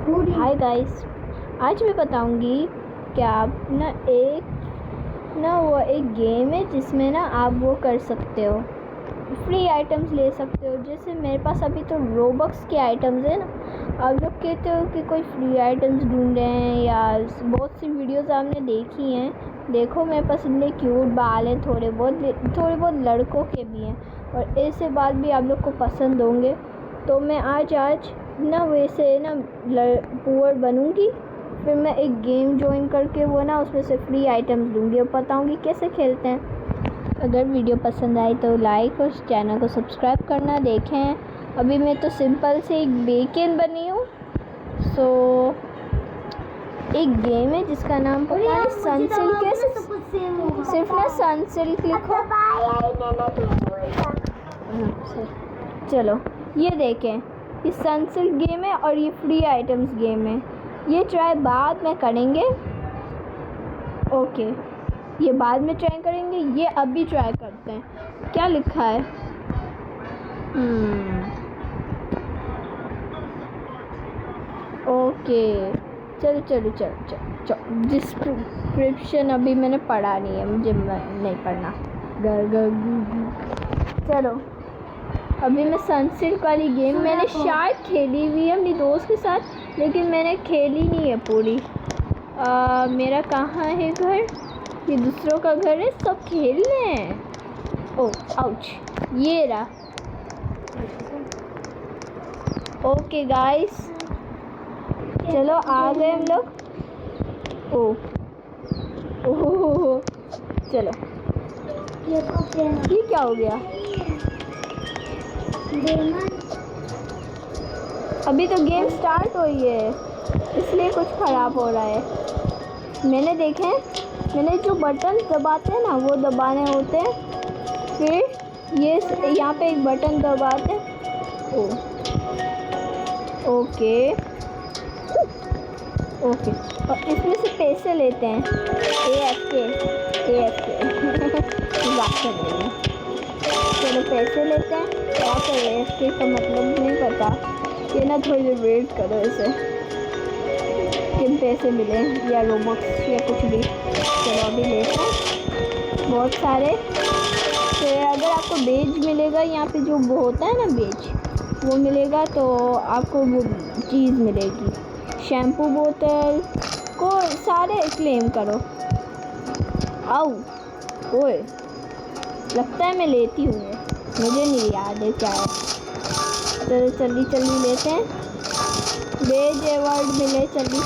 Hi guys, आज मैं बताऊंगी कि आप वो एक गेम है जिसमें ना आप वो कर सकते हो, फ्री आइटम्स ले सकते हो। जैसे मेरे पास अभी तो रोबक्स के आइटम्स है ना। आप लोग कहते हो कि कोई फ्री आइटम्स ढूंढ रहे हैं या बहुत सी वीडियोस आपने देखी हैं। देखो मेरे पास इतने क्यूट बाल हैं, थोड़े बहुत लड़कों के भी हैं और ऐसे बाल भी आप लोग को पसंद होंगे। तो मैं आज ना वैसे ना पुअर बनूंगी, फिर मैं एक गेम ज्वाइन करके वो ना उसमें से फ्री आइटम्स दूंगी और बताऊंगी कैसे खेलते हैं। अगर वीडियो पसंद आई तो लाइक और चैनल को सब्सक्राइब करना। देखें अभी मैं तो सिंपल से एक बेकन बनी हूँ। एक गेम है जिसका नाम पता है सनसिल्क है। सिर्फ ना सनसिल्क लिखो। चलो ये देखें, ये सनसिल्क गेम है और ये फ्री आइटम्स गेम है। ये ट्राई बाद में करेंगे। ओके, ये बाद में ट्राई करेंगे, ये अभी ट्राई करते हैं। क्या लिखा है? ओके, चलो डिस्क्रिप्शन अभी मैंने पढ़ा नहीं है, मुझे नहीं पढ़ना। चलो अभी मैं सनसिल्क वाली गेम मैंने शायद खेली हुई है अपनी दोस्त के साथ, लेकिन मैंने खेली नहीं है पूरी। मेरा कहाँ है घर? ये दूसरों का घर है, सब खेल रहे हैं। ओह आउच, ये रहा। ओके गाइस, चलो आ गए हम लोग। ओह चलो, ये क्या हो गया? अभी तो गेम स्टार्ट हुई है, इसलिए कुछ ख़राब हो रहा है। मैंने जो बटन दबाते हैं ना वो दबाने होते हैं, फिर ये यहाँ पे एक बटन दबाते हैं। ओके और इसमें से पैसे लेते हैं। AFK बात कर रही हूँ। चलो पैसे लेते हैं। क्या कर AFK का मतलब नहीं पता। ये ना थोड़ी देर वेट करो इसे, किन पैसे मिले या रोबक्स या कुछ भी। चलो अभी लेते हैं बहुत सारे। फिर अगर आपको बेज मिलेगा, यहाँ पे जो वो होता है ना बेज, वो मिलेगा तो आपको वो चीज़ मिलेगी। शैम्पू बोतल को सारे क्लेम करो। आओ ओए, लगता है मैं लेती हूँ, मुझे नहीं याद है क्या है। चलो जल्दी लेते हैं। बेज अवार्ड मिले, जल्दी।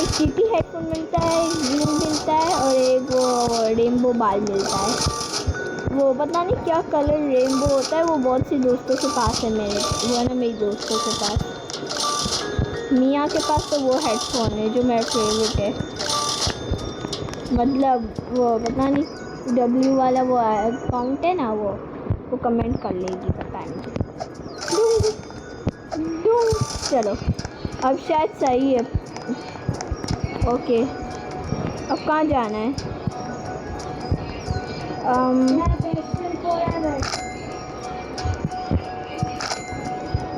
एक सिटी हेडफोन मिलता है, एक ग्लू मिलता है और एक वो रेनबो बाल मिलता है। वो पता नहीं क्या कलर रेनबो होता है, वो बहुत सी दोस्तों के पास है। मेरी दोस्तों के पास, मियाँ के पास तो वो हेडफोन है जो मेरा फेवरेट है। मतलब वो पता नहीं W वाला वो अकाउंट है ना, वो कमेंट कर लेगी, पता नहीं। चलो अब शायद सही है। ओके, अब कहाँ जाना है?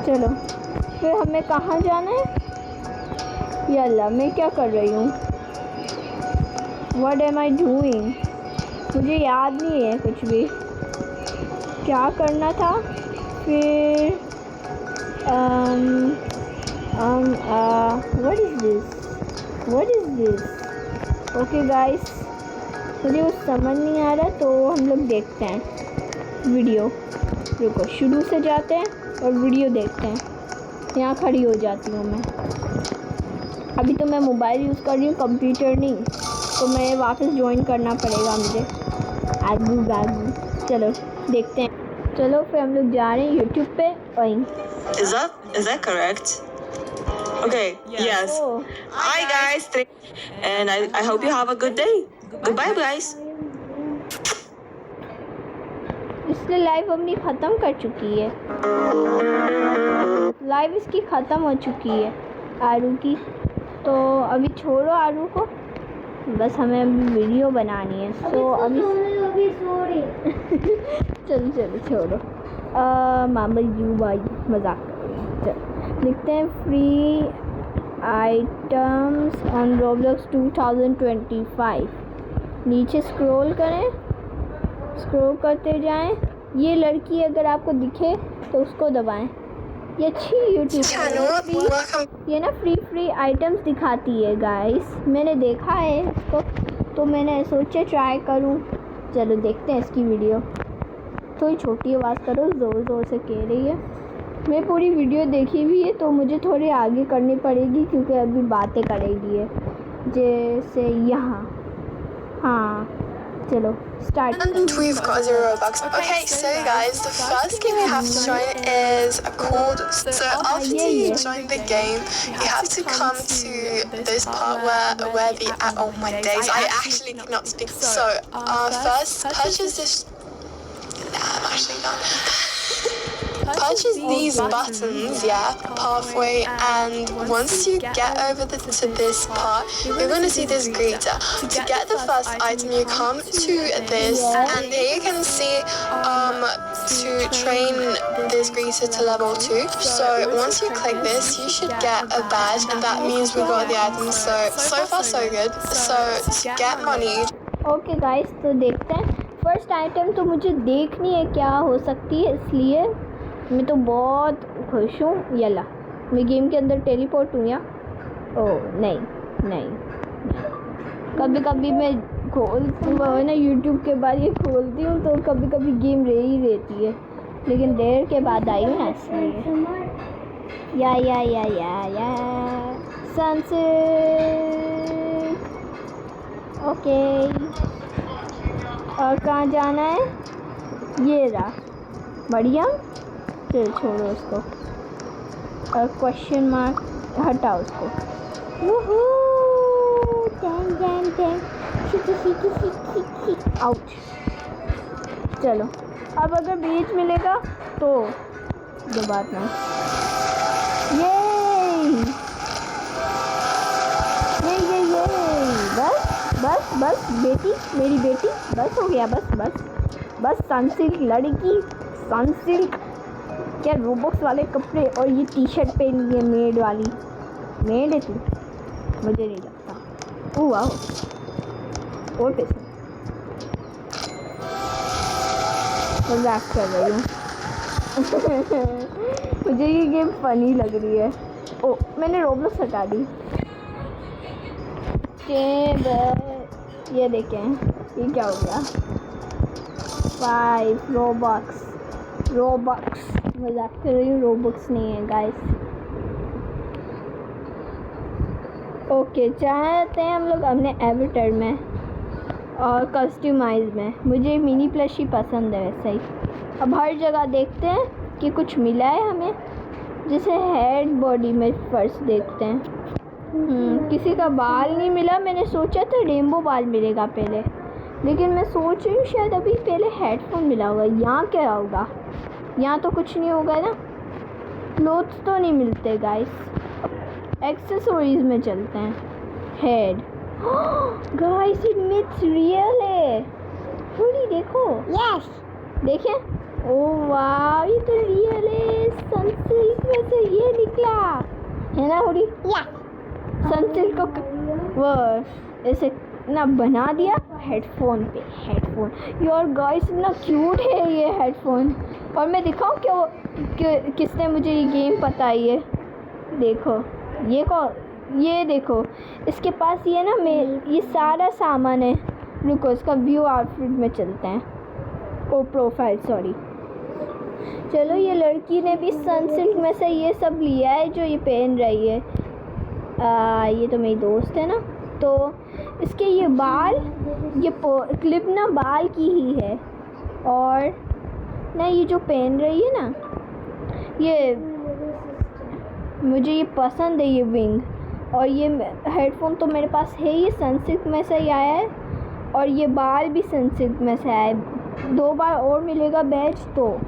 चलो फिर हमें कहाँ जाना है? यल्ला, मैं क्या कर रही हूँ? What am I doing? मुझे याद नहीं है कुछ भी क्या करना था। फिर what is this? Okay guys, मुझे कुछ समझ नहीं आ रहा, तो हम लोग देखते हैं वीडियो। रुको, शुरू से जाते हैं और वीडियो देखते हैं। यहाँ खड़ी हो जाती हूँ मैं। अभी तो मैं मोबाइल यूज़ कर रही हूँ, कंप्यूटर नहीं, तो मैं वापस ज्वाइन करना पड़ेगा मुझे। आगू चलो देखते हैं। चलो फिर हम लोग जा रहे हैं यूट्यूब पे। Is that correct? Okay, yes. Hi guys, and I hope you have a good day. Goodbye guys. इसने लाइव अपनी ख़त्म कर चुकी है, लाइव इसकी ख़त्म हो चुकी है आरू की। तो अभी छोड़ो आरू को, बस हमें अभी वीडियो बनानी है। अभी चलो छोड़ो। मामा यू भाई मजाक कर रही है। लिखते हैं फ्री आइटम्स ऑन रोब्लॉक्स 2025। नीचे स्क्रॉल करें, स्क्रॉल करते जाएं। ये लड़की अगर आपको दिखे तो उसको दबाएं। ये अच्छी यूट्यूब चैनल, ये ना फ्री आइटम्स दिखाती है गाइस। मैंने देखा है इसको तो मैंने सोचा ट्राई करूं। चलो देखते हैं इसकी वीडियो। थोड़ी छोटी आवाज़ करो, ज़ोर से कह रही है। मैं पूरी वीडियो देखी हुई है तो मुझे थोड़ी आगे करनी पड़ेगी क्योंकि अभी बातें करेगी है, जैसे यहाँ। हाँ चलो start. And we've got 0 Robux. Okay, so guys, the first game you have to join is called. So after you join the game, you have to come to this part where the oh my days, I actually cannot speak. So first purchase this. I'm actually done. Purchase these buttons, pathway, and once you get over to this part, you're going to see this greeter. To get the first item, you come to this, and here you can see to train this greeter to level 2. So once you click this, you should get a badge, and that means we got the item. So far so good. So to get money. Okay guys, तो देखते हैं first item. तो मुझे देखनी है क्या हो सकती है, इसलिए मैं तो बहुत खुश हूँ। यला मैं गेम के अंदर टेलीपोर्ट हूँ या ओह नहीं। कभी कभी मैं ना यूट्यूब के बाद ये खोलती हूँ तो कभी कभी गेम रह ही रहती है, लेकिन देर के बाद आई हूँ ना इसलिए। या सनसेट। ओके, और कहाँ जाना है? ये रहा, बढ़िया। चल छोड़ो उसको, और क्वेश्चन मार्क हटाओ उसको। आउच। चलो अब अगर बीच मिलेगा तो दोबारा ये बस बेटी, मेरी बेटी, बस हो गया, बस सनसिल्क लड़की, सनसिल्क क्या रोबॉक्स वाले कपड़े और ये टी शर्ट पहनी है मेड वाली। मेड है तू? मुझे नहीं लगता। ओह वाह, और पैसे मजाक कर रही हूँ। मुझे ये गेम फनी लग रही है। ओ मैंने रोबॉक्स हटा दी। ये देखें, ये क्या हो गया? 5 रोबॉक्स। मजाक कर रही हूँ, रोबॉक्स नहीं है गाइस। ओके, चाहते हैं हम लोग अपने एविटर में और कस्टमाइज में। मुझे मिनी प्लश ही पसंद है वैसे ही। अब हर जगह देखते हैं कि कुछ मिला है हमें, जैसे हेड बॉडी में फर्स्ट देखते हैं। किसी का बाल नहीं मिला। मैंने सोचा था रेनबो बाल मिलेगा पहले, लेकिन मैं सोच रही हूँ शायद अभी पहले हेडफोन मिला होगा। यहाँ क्या होगा? यहाँ तो कुछ नहीं होगा ना। क्लोथ्स तो नहीं मिलते गाइस। एक्सेसरीज में चलते हैं। हेड गाइस, ये मिथ्स रियल है। थोड़ी देखो। यस देखें। ओह वाह, ये तो रियल है। सनसिल्क में से ये निकला है ना थोड़ी। सनसिल्क को वो ऐसे ना बना दिया हेडफोन पे। हेडफोन यार गाइस, इतना क्यूट है ये हेडफोन। और मैं दिखाऊं क्या किसने मुझे ये गेम बताई है? देखो ये देखो, इसके पास ये ना ये सारा सामान है। रुको, इसका व्यू आउटफिट में चलते हैं। ओ प्रोफाइल, सॉरी। चलो, ये लड़की ने भी सनसिल्क में से ये सब लिया है जो ये पहन रही है। ये तो मेरी दोस्त है ना। तो इसके ये बाल, ये क्लिप ना बाल की ही है। और ना ये जो पहन रही है ना, ये मुझे ये पसंद है, ये विंग। और ये हेडफोन तो मेरे पास है, ये सनसिल्क में से ही आया है। और ये बाल भी सनसिल्क में से आया है। 2 बार और मिलेगा बैच। तो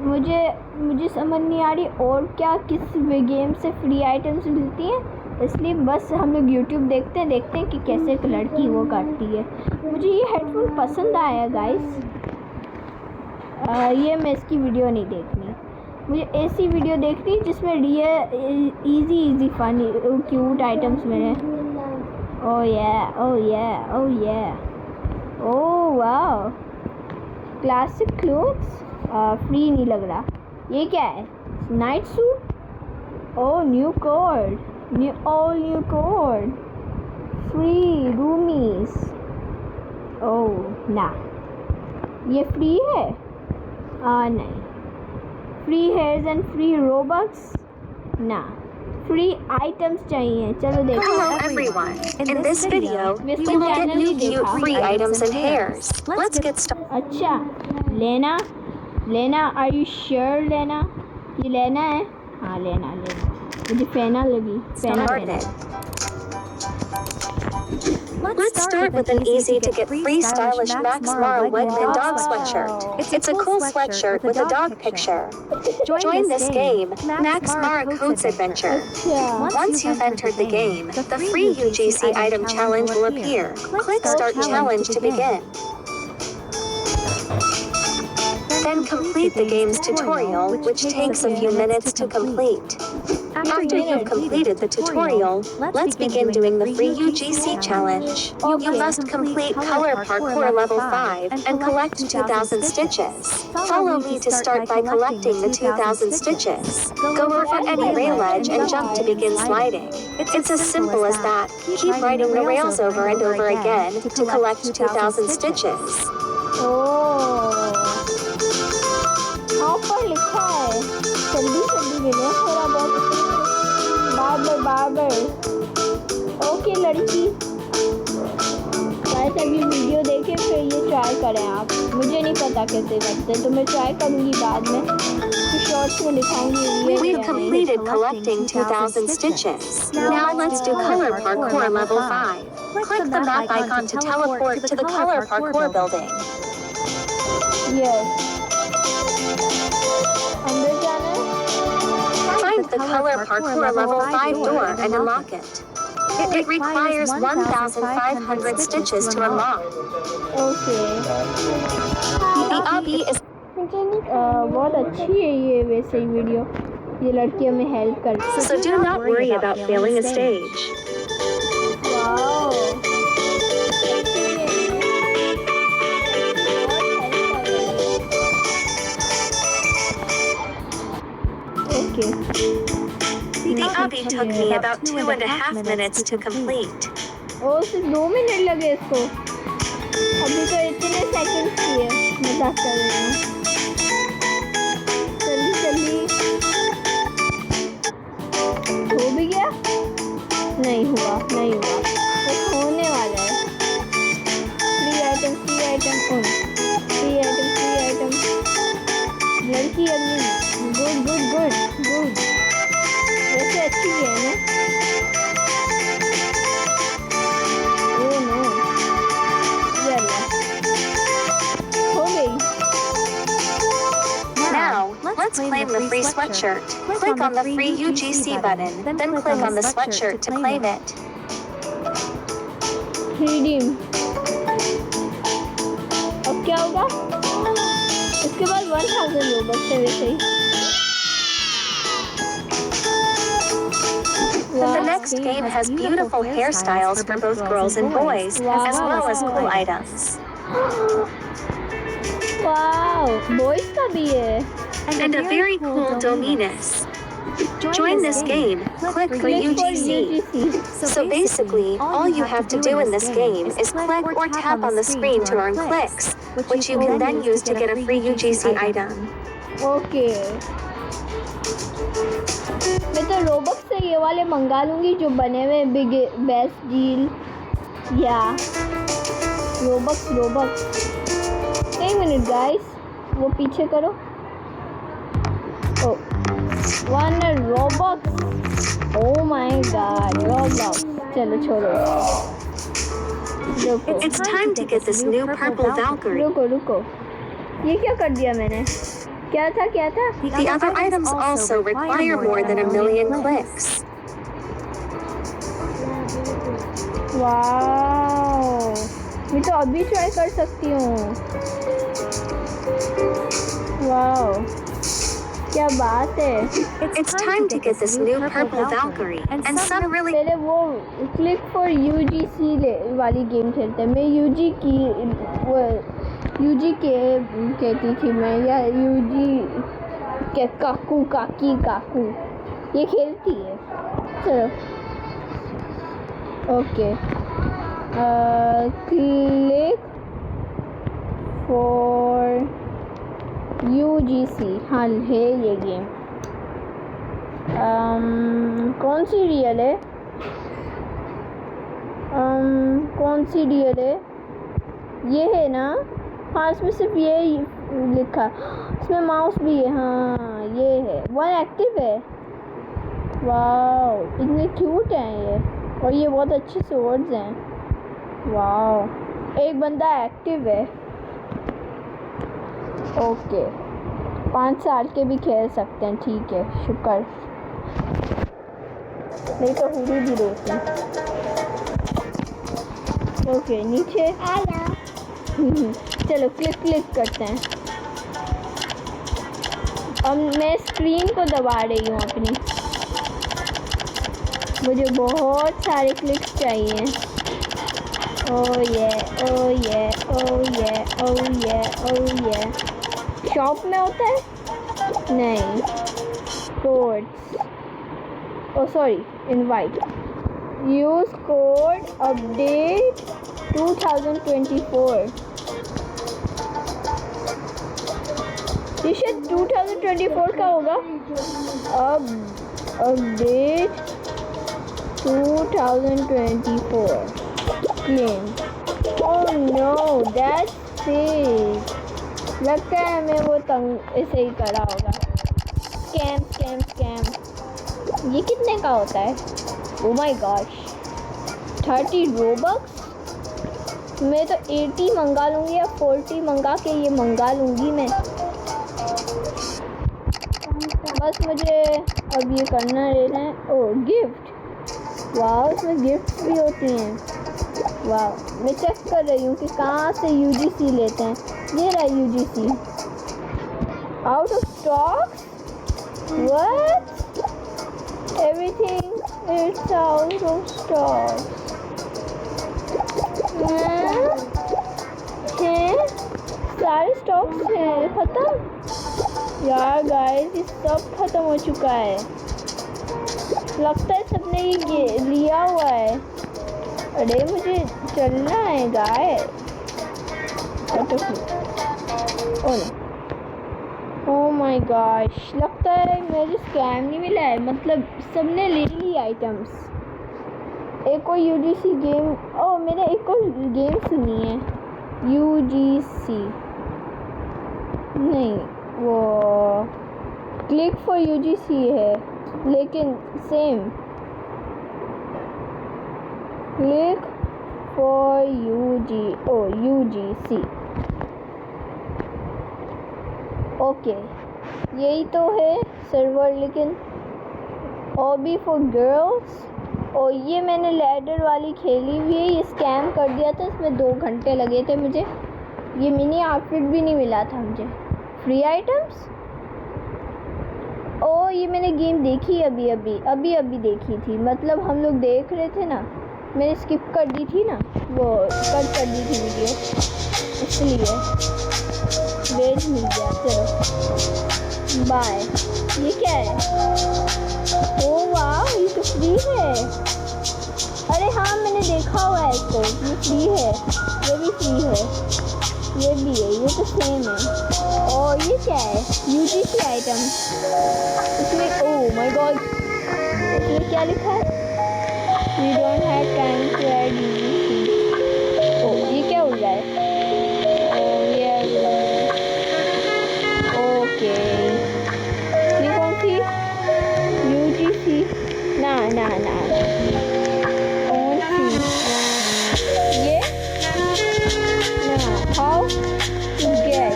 मुझे समझ नहीं आ रही और क्या किस गेम से फ्री आइटम्स मिलती हैं, इसलिए बस हम लोग यूट्यूब देखते हैं कि कैसे एक लड़की वो करती है। मुझे ये हेडफोन पसंद आया गाइस। ये मैं इसकी वीडियो नहीं देखनी। मुझे ऐसी वीडियो देखनी है जिसमें इजी फनी क्यूट आइटम्स मिले। ओह या ओह वाह, क्लासिक क्लोथ्स फ्री नहीं लग रहा। ये क्या है? Night suit. Oh new code, new code, free roomies. Oh ना, ये फ्री है? नहीं। Free hairs and free Robux? ना, फ्री आइटम्स चाहिए। चलो देखो। Hello everyone. In this video, we we will get new cute free items and hairs. Let's get started. अच्छा, लेना आर यू श्योर? लेना, ये लेना है? हाँ लेना। मुझे पहना लगी। Let's start with an easy to get free stylish Max Mara Wegman dog sweatshirt. It's a cool sweatshirt with a dog picture. Join this game, Max Mara Codes Adventure. अच्छा, Once you've entered the game, the free UGC item challenge will appear. Click Start Challenge to begin. Then complete the game's tutorial, which takes a few minutes to complete. After you've completed the tutorial, let's begin doing the free UGC challenge. You must complete Color Parkour Level 5 and collect 2,000 stitches. Follow me to start by collecting the 2,000 stitches. Go over any rail edge and jump to begin sliding. It's as simple as that. Keep riding the rails over and over again to collect 2,000 stitches. हाँ पर लिखा है, जल्दी मिले थोड़ा बहुत। Babar. Okay लड़की, guys अभी वीडियो देखे फिर ये ट्राई करें आप। मुझे नहीं पता कैसे करते, तो मैं ट्राई करूँगी बाद में, तो शॉर्ट्स में दिखाऊंगी। We've completed collecting 2,000 stitches. Now let's do Color Parkour Level 5. Click the map icon to teleport to the Color Parkour building. Yes, अंदर जाना है। Find the Color Parkour Level 5 door and unlock it. It requires 1,500 stitches to unlock. Okay, The obby is बहुत अच्छी है ये वैसे ही video, ये लड़की हमें हेल्प करती है। so do not worry about failing a stage. Wow, okay. The obby took me about 2.5 minutes to complete. और सिर्फ 2 मिनट लगे इसको। अभी तो इतने सेकंड्स किए, मजाक कर रही हूँ। जल्दी हो भी गया? नहीं हुआ, बस होने वाला है। फ्री आइटम लड़की अगली। गुड, वैसे अच्छी है ना। ओह नो, हो गई। Now, let's claim the free sweatshirt. Click on the free UGC button, then click on the sweatshirt to claim it. Redeem. अब क्या होगा? इसके बाद 1000 रोबक्स है वैसे ही। The next game has beautiful hairstyles for both girls and boys, as well as cool items. Wow, boys का भी है। And a very cool Dominus. Join this game, click for UGC. So basically, all you have to do in this game is click or tap on the screen to earn clicks, which you can then use to get a free UGC item. Okay, मैं तो Robux से ये वाले मंगा लूँगी जो बने हुए बिग बेस्ट डील या रोबक्स। एक मिनट गाइस, वो पीछे करो। ओ 1 Robux, oh my God, Robux. चलो छोड़ो, It's time to get this new purple Valkyrie. रुको, ये क्या कर दिया मैंने? क्या था? The other items also require more than 1,000,000 clicks. Wow, मैं तो अभी ट्राई कर सकती हूँ। वाओ, क्या बात है। It's time to get this new purple Valkyrie, and some really पहले वो क्लिक फॉर यूजीसी वाली गेम खेलते हैं। मैं यूजी की वो यूजी के कहती थी मैं, या यूजी के काकू काकी काकू ये खेलती है। चलो ओके, क्लिक फॉर यूजीसी, हाँ है ये गेम। कौन सी रियल है, कौन सी रियल है, ये है ना? हाँ इसमें सिर्फ ये लिखा, इसमें माउस भी है। हाँ ये है, वन एक्टिव है। वाओ इतने क्यूट हैं ये, और ये बहुत अच्छे स्वर्ड्स हैं। वाओ एक बंदा एक्टिव है। ओके 5 साल के भी खेल सकते हैं, ठीक है शुक्र, नहीं तो हुडी भी रोते हैं। ओके नीचे आया। चलो क्लिक करते हैं। अब मैं स्क्रीन को दबा रही हूँ अपनी, मुझे बहुत सारे क्लिक्स चाहिए। ओ ये ओ ये ओ ये ओ ये ओ ये। शॉप में होता है? नहीं, codes, oh sorry invite, use code update 2024। ये शायद 2024 का होगा। अब update 2024 claim. Oh no that's it. लगता है हमें वो तंग ऐसे ही करा होगा। Scam scam scam. ये कितने का होता है? Oh my gosh 30 Robux. मैं तो 80 मंगा लूँगी या 40 मंगा के ये मंगा लूँगी मैं। बस मुझे अब ये करना रहना है। ओह गिफ्ट, वाह इसमें गिफ्ट भी होती हैं। वाह मैं चेक कर रही हूँ कि कहाँ से यूजीसी लेते हैं। ये रहा UGC. Out of stock, what, everything it's out of stock. हैं सारे स्टॉक्स हैं खत्म। यार गाइस ये सब खत्म हो चुका है। लगता है सबने ये लिया हुआ है। अरे मुझे चलना है गाइस। ओह माय गॉश, लगता है मुझे स्कैम नहीं मिला है, मतलब सबने ले ली आइटम्स। एक और यूजीसी गेम, ओह मैंने एक और गेम सुनी है यूजीसी, नहीं वो क्लिक फॉर यूजीसी है लेकिन same click for UGC. Okay यही तो है सर्वर, लेकिन हॉबी फॉर गर्ल्स। और ये मैंने लैडर वाली खेली हुई है, ये स्कैम कर दिया था, इसमें 2 घंटे लगे थे मुझे। ये मिनी आउटफिट भी नहीं मिला था मुझे, फ्री आइटम्स। ओ ये मैंने गेम देखी अभी देखी थी, मतलब हम लोग देख रहे थे ना, मैंने स्किप कर दी थी ना, वो कट कर दी थी वीडियो, इसलिए वेज मिल गया। चलो बाय। ये क्या है? ओ वाह ये तो फ्री है। अरे हाँ मैंने देखा हुआ है इसको, ये फ्री है, ये भी फ्री है, ये भी है, ये तो सेम है। और ये क्या है? UGC item. इसमें ओह माय गॉड, इसमें क्या लिखा है? We don't have time to add UGC. ओह ये क्या हो रहा है? ओके ये कौन सी यूजीसी? ना कौन सी ये? ना हाउ टू गेट?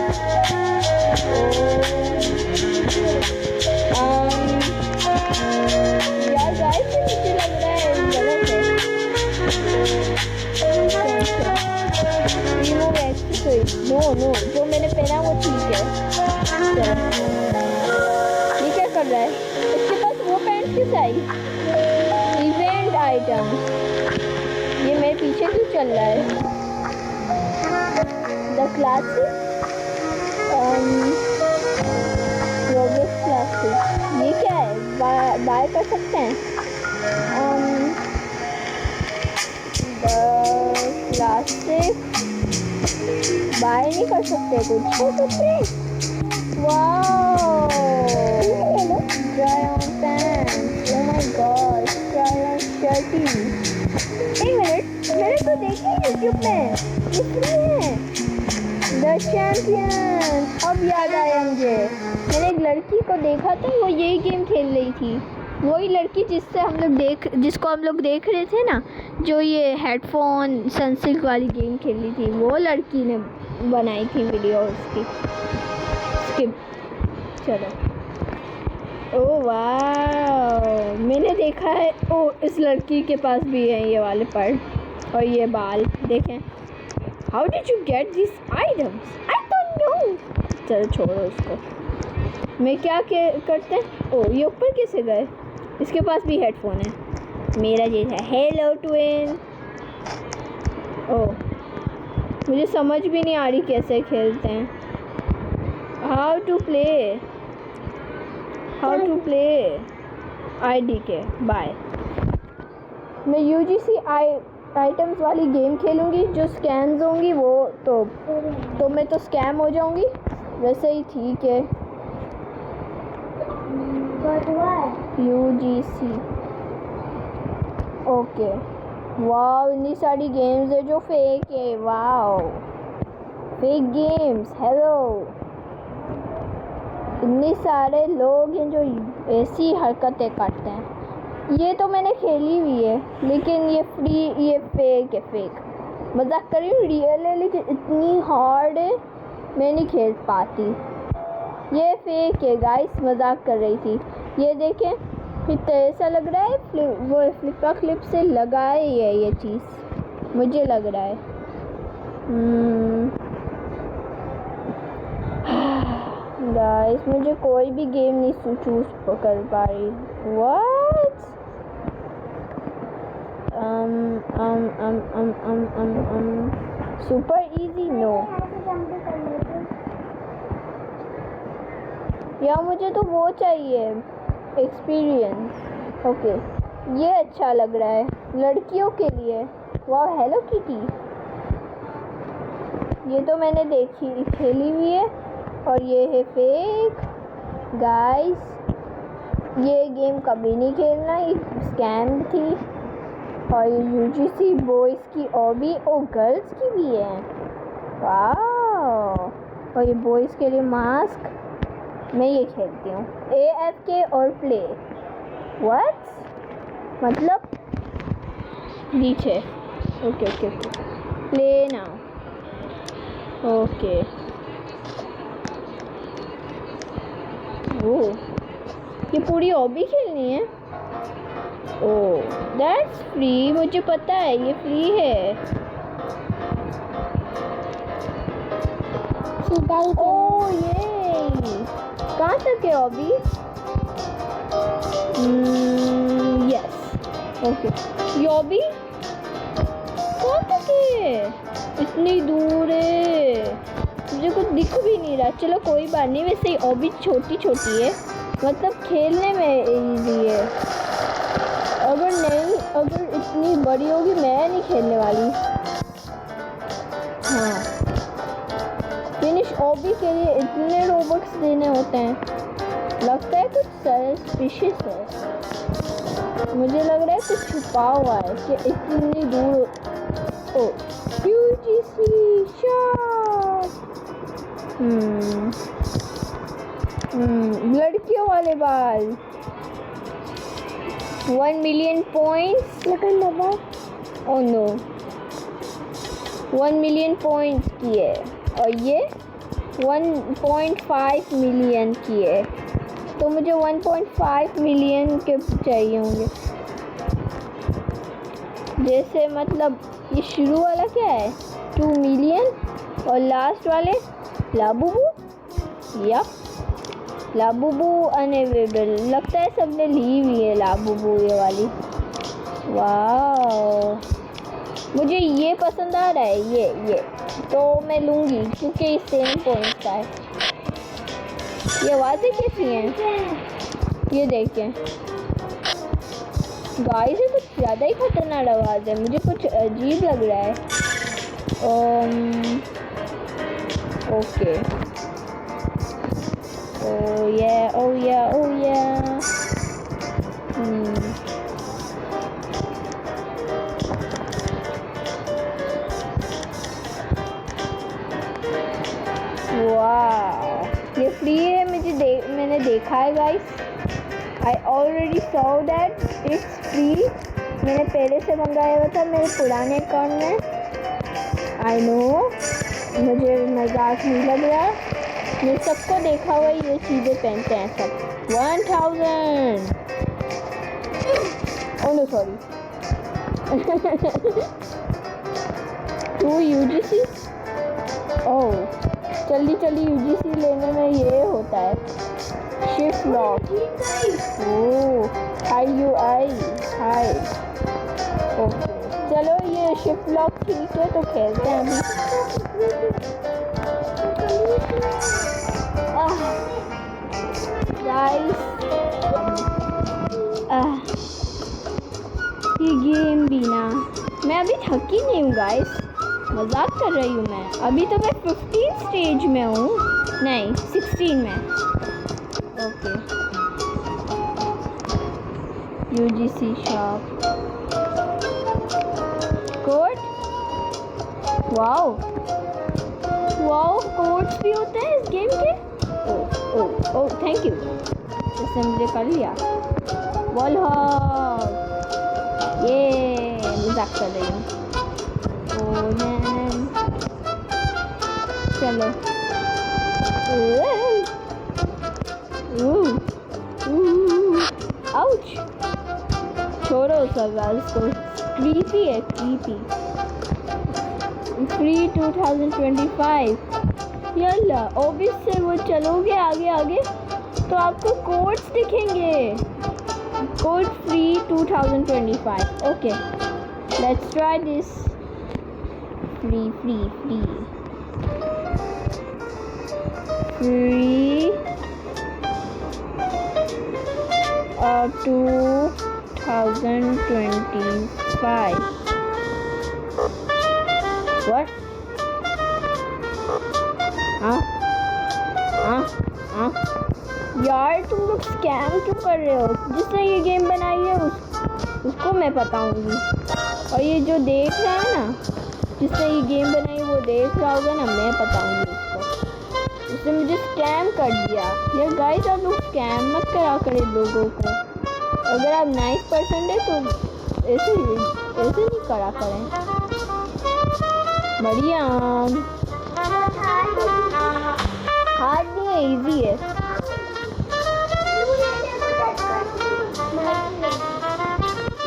यार गाइस मुझे लग रहा है गलत है। रिमूव एक्सेसरीज, नो जो मैंने पहना वो ठीक है। वापस आई। इवेंट आइटम, ये मेरे पीछे क्यों चल रहा है? द क्लासिक प्रोग्रेस क्लासिक, ये क्या है? बाय कर सकते हैं। द क्लासिक बाय नहीं कर सकते, कुछ हो सकते। Wow, try on pants, oh my god, try on shirty। एक मिनट, मैंने तो देखी YouTube में, ये फ्री है। द चैंपियन, अब याद आया मुझे, मैंने एक लड़की को देखा था, वो यही गेम खेल रही थी। वही लड़की जिसको हम लोग देख रहे थे ना, जो ये हेडफोन सनसिल्क वाली गेम खेल रही थी, वो लड़की ने बनाई थी वीडियो उसकी। स्किप, चलो। ओह वाह, मैंने देखा है। ओह, इस लड़की के पास भी है ये वाले पर और ये बाल देखें। How did you get this items? I don't no. चलो छोड़ो उसको। मैं क्या करते हैं? ओह, ये ऊपर कैसे गए? इसके पास भी हेडफोन है मेरा जैसा। Hello twin. ओह, मुझे समझ भी नहीं आ रही कैसे खेलते हैं। How to play IDK bye. मैं UGC आइटम्स वाली गेम खेलूँगी, जो स्कैम्स होंगी वो तो मैं तो स्कैम हो जाऊँगी। वैसे ही ठीक है। UGC okay. वाओ, इतनी सारी गेम्स है जो फेक है। Wow, fake games. हेलो, इतने सारे लोग हैं जो ऐसी हरकतें करते हैं। ये तो मैंने खेली हुई है, लेकिन ये फ्री, ये फेक है। फेक मजाक कर रही हूँ, रियल है लेकिन इतनी हार्ड है मैं नहीं खेल पाती। ये फेक है गाइस, मजाक कर रही थी। ये देखें, फिर ऐसा लग रहा है वो फ्लिपा क्लिप से लगाए है ये चीज़, मुझे लग रहा है। गाइस, मुझे कोई भी गेम नहीं चूज कर पा रही। व्हाट? Super easy? नो या मुझे तो वो चाहिए, एक्सपीरियंस। ओके, ये अच्छा लग रहा है लड़कियों के लिए। वाह, हेलो किटी। ये तो मैंने खेली हुई है। और ये है फेक गाइस, ये गेम कभी नहीं खेलना, ये स्कैम थी। और ये UGC बॉयज़ की और भी, और गर्ल्स की भी है। वाह, और ये बॉयज़ के लिए मास्क। मैं ये खेलती हूँ AFK और प्ले। व्हाट मतलब? नीचे। Okay okay okay, play now. Okay. Oh, ये पूरी हॉबी खेलनी है? Oh, that's free. मुझे पता है ये फ्री है। ओह ये कहाँ तक है हॉबी? Yes, okay. ये हॉबी कहाँ तक है? इतनी दूर है, मुझे कुछ दिख भी नहीं रहा। चलो कोई बात नहीं, वैसे ही हॉबी छोटी छोटी है, मतलब खेलने में इजी है। अगर इतनी बड़ी होगी मैं नहीं खेलने वाली। हाँ, फिनिश हॉबी के लिए इतने रोबोट्स देने होते हैं, लगता है कुछ सस्पिशियस है। मुझे लग रहा है कुछ छुपा हुआ है कि इतनी दूर। Oh, UGC shot. लड़कियों वाले बाल। 1 million points. Oh no, 1 million points की है और ये 1.5 मिलियन की है, तो मुझे 1.5 मिलियन के चाहिए होंगे। जैसे मतलब ये शुरू वाला क्या है 2 मिलियन और लास्ट वाले लाबूबू। या लाबूबू अनअवेलेबल। लगता है सबने ली हुई है लाबूबू ये वाली। वाह, मुझे ये पसंद आ रहा है, ये तो मैं लूँगी क्योंकि ये सेम पॉइंट का है। ये आवाज़ें कैसी हैं ये देखें गाइस, ये कुछ ज़्यादा ही खतरनाक आवाज़ है, मुझे कुछ अजीब लग रहा है। ओके, ओह या वाह, ये फ्री है, मैंने देखा है guys. I already saw that it's free. मैंने पहले से मंगाया हुआ था मेरे पुराने अकाउंट में। आई नो, मुझे मजाक नहीं लग रहा, मैं सबको देखा हुआ ये चीज़ें पहनते हैं सब। 1000। Oh no sorry. 2 UGC। Oh, जल्दी UGC लेने में ये होता है shift lock. Oh, IUI hide. Okay, चलो ये शिफ्ट लॉक ठीक है, तो खेलते हैं अभी। गाइस, ये गेम भी ना, मैं अभी थकी नहीं हूँ गाइस, मजाक कर रही हूँ मैं। अभी तो मैं 15 स्टेज में हूँ, नहीं 16 में। Okay, UGC shop code. Wow, codes भी होते हैं इस गेम के। ओह थैंक यू, इसने मुझे कर लिया। वॉल हॉग, ये मजाक कर रही हूँ। चलो, आउच, छोड़ो सब इसको, क्रीपी है, क्रीपी। फ्री 2025। यल्ला, ऑब्वियस से वो चलोगे आगे तो आपको कोड्स दिखेंगे। Code free 2025। Okay, let's try this. Free और 2025। What? हाँ यार, तुम लोग स्कैम क्यों कर रहे हो? जिसने ये गेम बनाई है उसको मैं बताऊंगी। और ये जो देख रहा है ना, जिसने ये गेम बनाई वो देख रहा होगा ना, मैं बताऊंगी उसको। उसने मुझे स्कैम कर दिया। यार गाइस, आप लोग स्कैम मत करा करें लोगों को। अगर आप नाइस पर्सन है तो ऐसे नहीं करा करें। बढ़िया, हार्ड नहीं है, इजी है।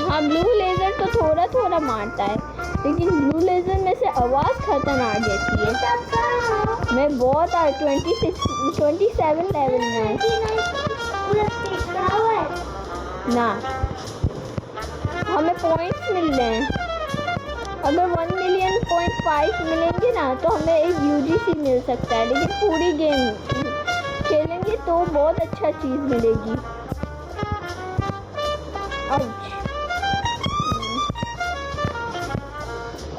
हाँ, ब्लू लेजर तो थोड़ा मारता है, लेकिन ब्लू लेजर में से आवाज़ खतरनाक जैसी है। मैं बहुत 27 लेवल में ना, हमें पॉइंट्स मिल रहे हैं। अगर 1 मिलियन 0.5 मिलेंगे ना तो हमें एक UGC मिल सकता है, लेकिन पूरी गेम खेलेंगे तो बहुत अच्छा चीज़ मिलेगी।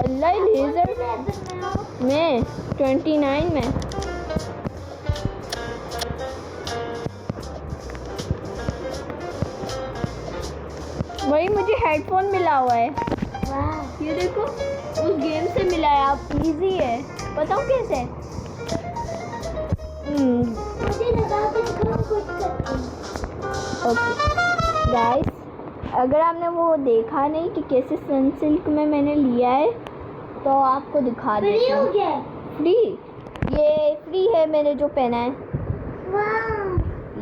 अल्लाह, लेज़र में 29 में। वही मुझे हेडफोन मिला हुआ है। ये देखो, उस गेम से मिला है। आप इजी है, बताओ कैसे। ओके गाइस, अगर आपने वो देखा नहीं कि कैसे सनसिल्क में मैंने लिया है, तो आपको दिखा देती हूँ। फ्री, ये फ्री है मैंने जो पहना है।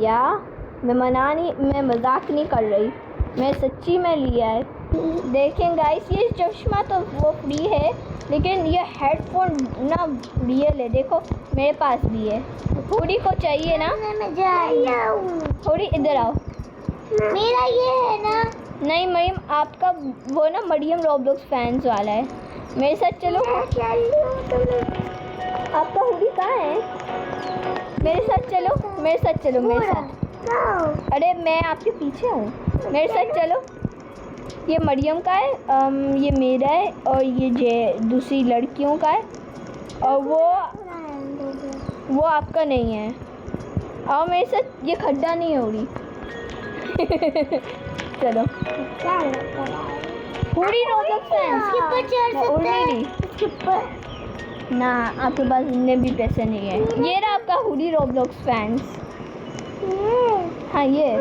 या मैं मजाक नहीं कर रही, मैं सच्ची में लिया है। देखें गाइस, ये चश्मा तो वो फ्री है, लेकिन ये हेडफोन ना रियल है। देखो मेरे पास भी है। हुडी को चाहिए ना? हुडी इधर आओ। मेरा ये है ना। नहीं मरियम, आपका वो ना मरियम रोब्लॉक्स फैंस वाला है। मेरे साथ चलो। आपका हुडी कहाँ है? मेरे साथ चलो, मेरे साथ चलो, मेरे साथ। अरे मैं आपके पीछे हूँ, मेरे साथ चलो। ये मरियम का है, ये मेरा है, और ये दूसरी लड़कियों का है, और वो आपका नहीं है। आओ मेरे साथ, ये खड्डा नहीं हो रही। चलो पूरी रोब्लॉक्स फैंस ना, आपके पास इतने भी पैसे नहीं है। ये रहा आपका हुडी रोब्लॉक्स फैंस। हाँ ये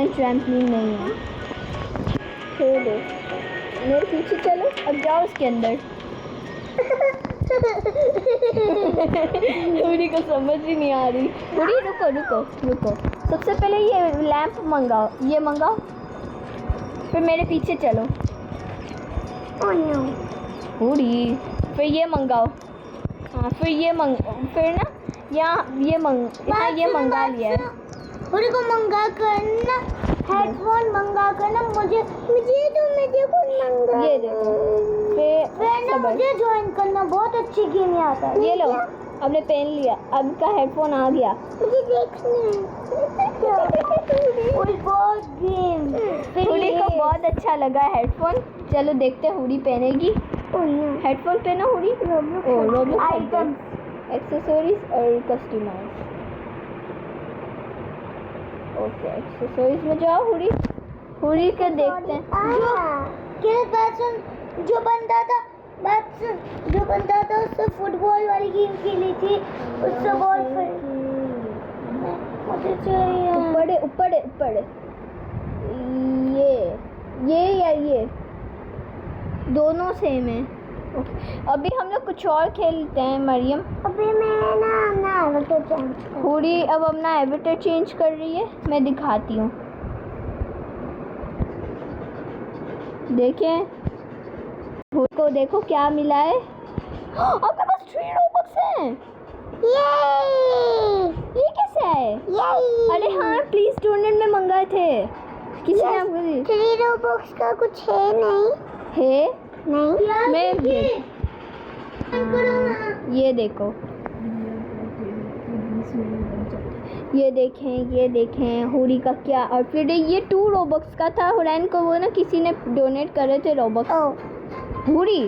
ट्रैम्पलिन नहीं है। छोड़ो, मेरे पीछे चलो, अब जाओ उसके अंदर। हुडी को समझ ही नहीं आ रही। हुडी रुको रुको रुको, सबसे पहले ये लैंप मंगाओ, ये मंगाओ, फिर मेरे पीछे चलो। हुडी फिर ये मंगाओ। हाँ फिर ये फिर ना यहाँ ये मंगा लिया है। हुडी को मंगा कर ना, हेडफोन मंगा कर ना, मुझे कुछ मंगा। ये देखो, फिर ना मुझे ज्वाइन करना, बहुत अच्छी गेम आता है। ये लो, आपने पहन लिया, अब का हेडफोन आ गया। मुझे देखना गेम। हुडी को बहुत अच्छा लगा हेडफोन। चलो देखते हैं हुडी पहनेगी। हेडफोन पहना हुडी। रोब्लॉक्स आइटम, एक्सेसरीज और कस्टमाइज। ओके, एक्सेसरीज में जाओ। हुडी के देखते हैं। जो बंदा था उससे फुटबॉल वाली गेम खेली थी, उससे बॉल मुझे चाहिए। ऊपर ये या ये दोनों सेम है। अभी हम लोग कुछ और खेलते हैं मरियम। अभी मैं ना एवटर चेंज। हुडी अब अपना एवटर चेंज कर रही है, मैं दिखाती हूँ। देखें, हुडी को देखो क्या मिला है। आपके पास 3 रोबक्स हैं। ये कैसे है? अरे हाँ, प्लीज टूर्नामेंट में मंगाए थे, किसी ने आपको दी। 3 रोबक्स का कुछ है नहीं। है नहीं, मैं ये देखो, ये देखें हुडी का क्या आउटफिट है। ये 2 रोबक्स का था। हुरैन को वो ना किसी ने डोनेट करे थे रोबक्स। हुडी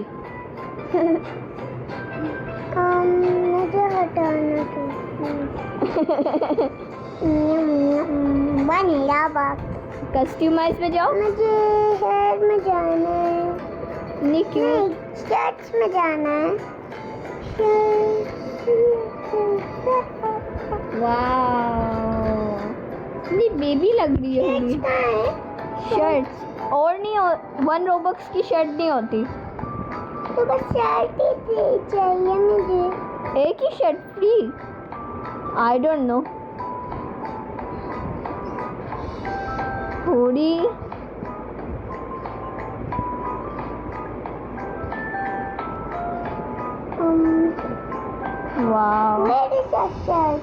मुझे हटाना कस्टमाइज में जाओ। मुझे हेड में जाना है। नहीं क्यों? शर्ट्स में जाना है। वाह, नहीं बेबी लग रही है हुडी। शर्ट्स और नहीं, 1 रोबक्स की शर्ट नहीं होती। तो बस शर्ट ही चाहिए मुझे। एक ही shirt free? I don't know. Hoodie wow, Where is that shirt?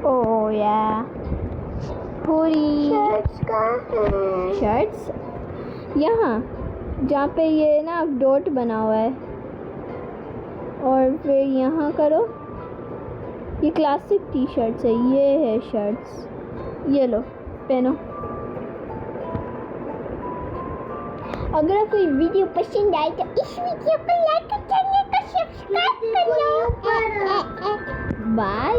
Oh yeah hoodie Shirts कहाँ हैं? शर्ट्स यहाँ, जहाँ पे ये ना डॉट बना हुआ है, और फिर यहाँ करो। ये क्लासिक टी शर्ट्स है, ये है शर्ट्स, ये लो पहनो। अगर आपको ये वीडियो पसंद आए तो इस वीडियो को लाइक और चैनल को सब्सक्राइब कर लो। बाय।